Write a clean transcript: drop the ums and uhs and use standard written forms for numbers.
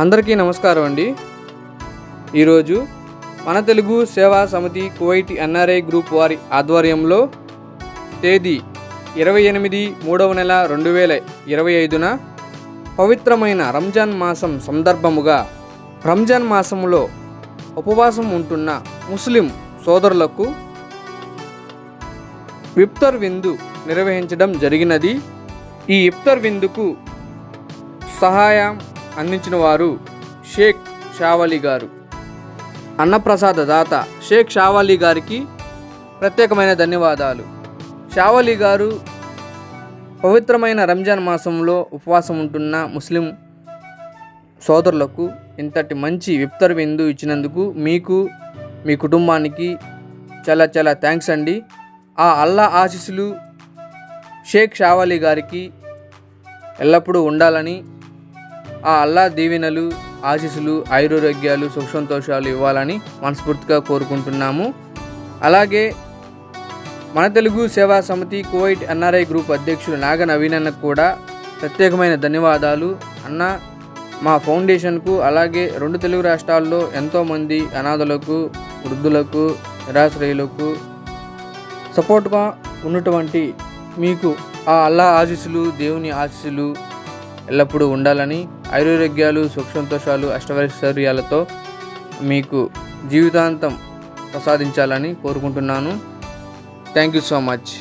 అందరికీ నమస్కారం అండి. ఈరోజు మన తెలుగు సేవా సమితి కువైట్ ఎన్ఆర్ఐ గ్రూప్ వారి ఆధ్వర్యంలో తేదీ 28/3/2025 పవిత్రమైన రంజాన్ మాసం సందర్భముగా రంజాన్ మాసంలో ఉపవాసం ఉంటున్న ముస్లిం సోదరులకు ఇఫ్తార్ విందు నిర్వహించడం జరిగినది. ఈ ఇఫ్తార్ విందుకు సహాయం అందించిన వారు షేక్ షావలి గారు. అన్నప్రసాద దాత షేక్ షావలి గారికి ప్రత్యేకమైన ధన్యవాదాలు. షావలి గారు పవిత్రమైన రంజాన్ మాసంలో ఉపవాసం ఉంటున్న ముస్లిం సోదరులకు ఇంతటి మంచి ఇఫ్తార్ విందు ఇచ్చినందుకు మీకు మీ కుటుంబానికి చాలా చాలా థ్యాంక్స్ అండి. ఆ అల్లా ఆశీస్సులు షేక్ షావలి గారికి ఎల్లప్పుడూ ఉండాలని, ఆ అల్లా దీవెనలు ఆశీస్సులు ఆయురారోగ్యాలు సుఖ సంతోషాలు ఇవ్వాలని మనస్ఫూర్తిగా కోరుకుంటున్నాము. అలాగే మన తెలుగు సేవా సమితి కువైట్ ఎన్ఆర్ఐ గ్రూప్ అధ్యక్షులు నాగ నవీన్ అన్నకు కూడా ప్రత్యేకమైన ధన్యవాదాలు. అన్న, మా ఫౌండేషన్కు అలాగే 2 తెలుగు రాష్ట్రాల్లో ఎంతోమంది అనాథలకు, వృద్ధులకు, నిరాశ్రయులకు సపోర్ట్గా ఉన్నటువంటి మీకు ఆ అల్లా ఆశీస్సులు దేవుని ఆశీస్సులు ఎల్లప్పుడూ ఉండాలని, ఆయురారోగ్యాలు సుఖ సంతోషాలు అష్టైశ్వర్యాలతో మీకు జీవితాంతం ప్రసాదించాలని కోరుకుంటున్నాను. Thank you so much.